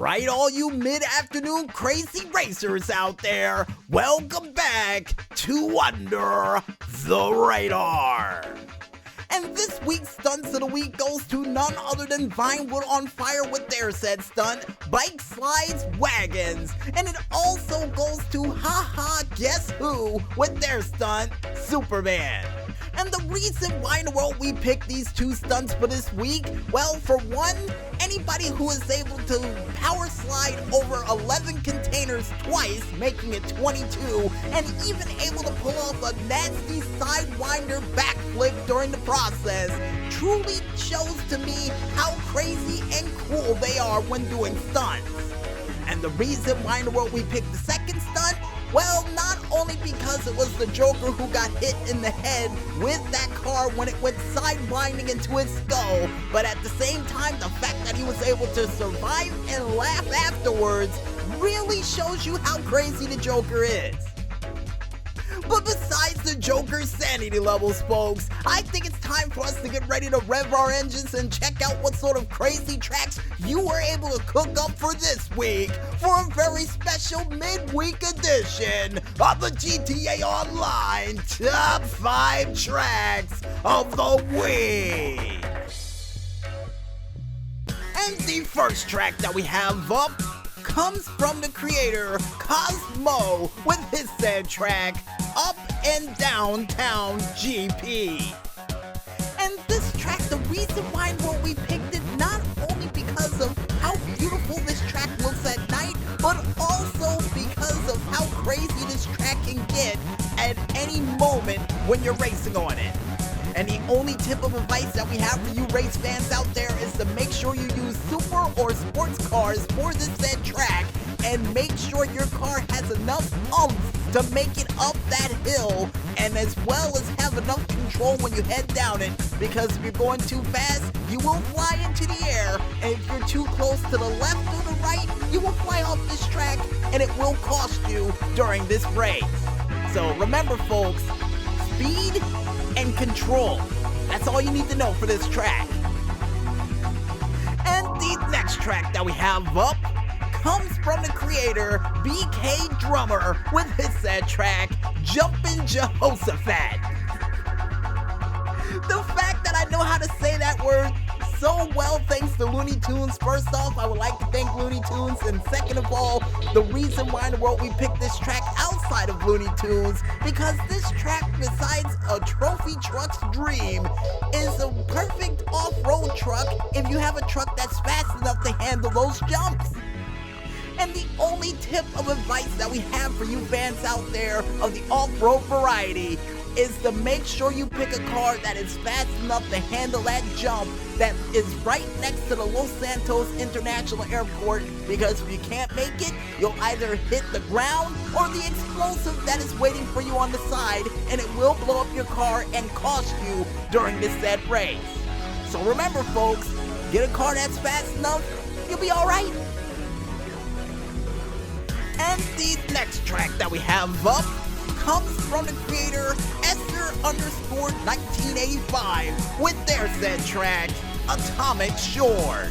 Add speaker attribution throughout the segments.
Speaker 1: Alright, all you mid-afternoon crazy racers out there, welcome back to Under the Radar. And this week's Stunts of the Week goes to none other than Vinewood on Fire with their said stunt, Bike Slides Wagons. And it also goes to Haha Guess Who with their stunt, Superman. And the reason why in the world we picked these two stunts for this week, well, for one, anybody who is able to power slide over 11 containers twice, making it 22, and even able to pull off a nasty sidewinder backflip during the process, truly shows to me how crazy and cool they are when doing stunts. And the reason why in the world we picked the second stunt, well, not only because it was the Joker who got hit in the head with that car when it went sidewinding into his skull, but at the same time, the fact that he was able to survive and laugh afterwards really shows you how crazy the Joker is. But besides the Joker's sanity levels, folks, I think it's time for us to get ready to rev our engines and check out what sort of crazy tracks you were able to cook up for this week for a very special midweek edition of the GTA Online Top 5 Tracks of the Week. And the first track that we have up comes from the creator Cosmo with his said track, Up and Downtown GP. And this track, the reason why we picked it, not only because of how beautiful this track looks at night, but also because of how crazy this track can get at any moment when you're racing on it. And the only tip of advice that we have for you race fans out there is to make sure you use super or sports cars for this said track, and make sure your car has enough oomph to make it up that hill, and as well as have enough control when you head down it, because if you're going too fast, you will fly into the air, and if you're too close to the left or the right, you will fly off this track, and it will cost you during this race. So remember, folks, speed and control. That's all you need to know for this track. And the next track that we have up comes from the creator BK Drummer with his said track, Jumpin' Jehoshaphat. The fact that I know how to say that word so well thanks to Looney Tunes. First off, I would like to thank Looney Tunes, and second of all, the reason why in the world we picked this track outside of Looney Tunes, because this track, besides a trophy truck's dream, is a perfect off-road truck if you have a truck that's fast enough to handle those jumps. And the only tip of advice that we have for you fans out there of the off-road variety is to make sure you pick a car that is fast enough to handle that jump that is right next to the Los Santos International Airport, because if you can't make it, you'll either hit the ground or the explosive that is waiting for you on the side, and it will blow up your car and cost you during this said race. So remember, folks, get a car that's fast enough, you'll be alright. And the next track that we have up comes from the creator Esther_1985 with their said track, Atomic Shore.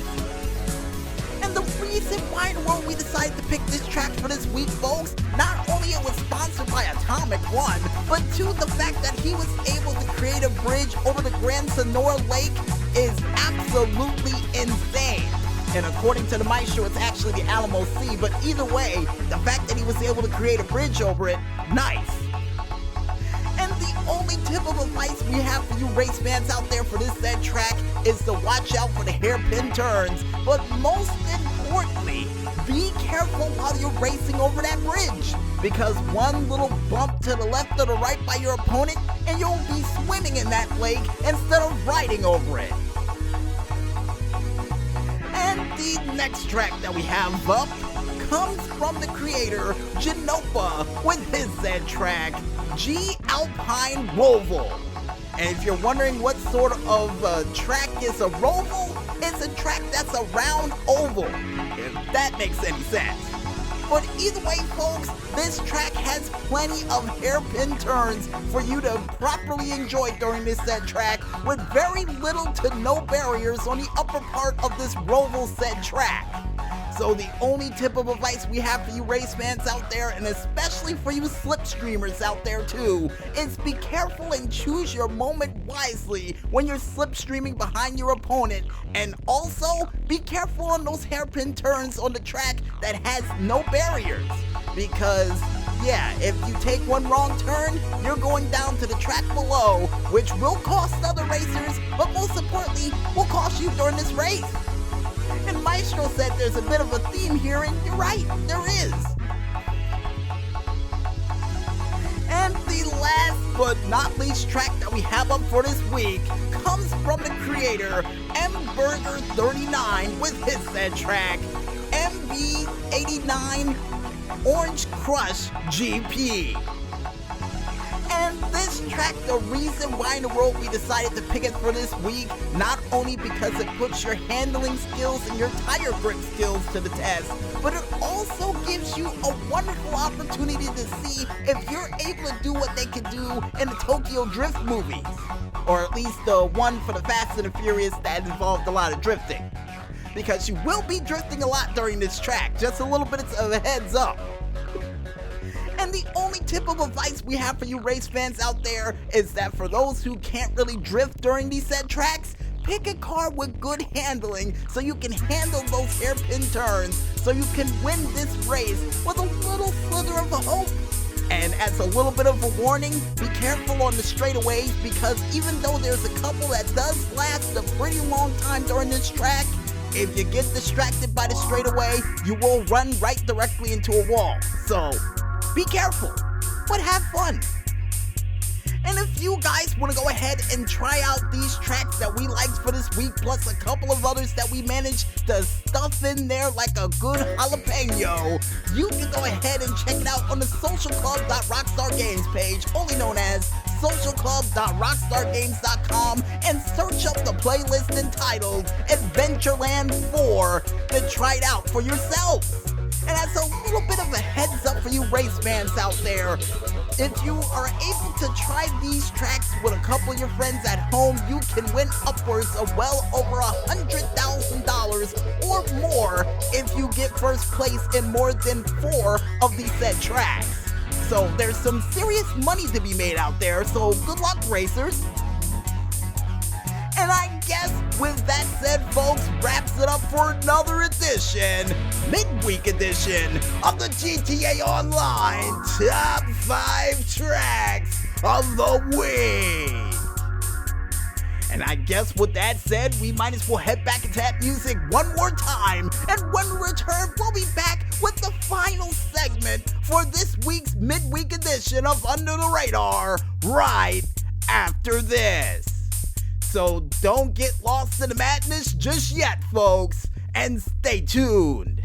Speaker 1: And the reason why in the world we decided to pick this track for this week, folks, not only it was sponsored by Atomic One, but two, the fact that he was able to create a bridge over the Grand Sonora Lake is absolutely insane. And according to the maestro, it's actually the Alamo Sea, but either way, the fact that he was able to create a bridge over it, nice. And the only tip of advice we have for you race fans out there for this said track is to watch out for the hairpin turns, but most importantly, be careful while you're racing over that bridge, because one little bump to the left or the right by your opponent, and you'll be swimming in that lake instead of riding over it. And the next track that we have up comes from the creator Genopa with his said track, G Alpine Roval. And if you're wondering what sort of track is a roval, it's a track that's a round oval, if that makes any sense. But either way, folks, this track has plenty of hairpin turns for you to properly enjoy during this set track, with very little to no barriers on the upper part of this roval set track. So the only tip of advice we have for you race fans out there, and especially for you slipstreamers out there too, is be careful and choose your moment wisely when you're slipstreaming behind your opponent. And also, be careful on those hairpin turns on the track that has no barriers. Because, yeah, if you take one wrong turn, you're going down to the track below, which will cost other racers, but most importantly, will cost you during this race. And Maestro said there's a bit of a theme here, and you're right, there is. And the last but not least track that we have up for this week comes from the creator, MBurger39, with his said track, MB89 Orange Crush GP. And this track, the reason why in the world we decided to pick it for this week, not only because it puts your handling skills and your tire grip skills to the test, but it also gives you a wonderful opportunity to see if you're able to do what they could do in the Tokyo Drift movies. Or at least the one for the Fast and the Furious that involved a lot of drifting. Because you will be drifting a lot during this track, just a little bit of a heads up. And the only tip of advice we have for you race fans out there is that for those who can't really drift during these set tracks, pick a car with good handling so you can handle those hairpin turns, so you can win this race with a little slither of a hope. And as a little bit of a warning, be careful on the straightaways, because even though there's a couple that does last a pretty long time during this track, if you get distracted by the straightaway, you will run right directly into a wall. So, be careful, but have fun. And if you guys want to go ahead and try out these tracks that we liked for this week, plus a couple of others that we managed to stuff in there like a good jalapeno, you can go ahead and check it out on the socialclub.rockstar games page, only known as socialclub.rockstargames.com, and search up the playlist entitled Adventureland 4 to try it out for yourself. And as a little bit of a heads up for you race fans out there, if you are able to try these tracks with a couple of your friends at home, you can win upwards of well over $100,000 or more if you get first place in more than 4 of these said tracks. So there's some serious money to be made out there, so good luck, racers. And I guess with that said, folks, wraps it up for another edition, midweek edition of the GTA Online Top 5 Tracks of the Week. And I guess with that said, we might as well head back into that music one more time. And when we return, we'll be back with the final segment for this week's midweek edition of Under the Radar right after this. So don't get lost in the madness just yet, folks, and stay tuned.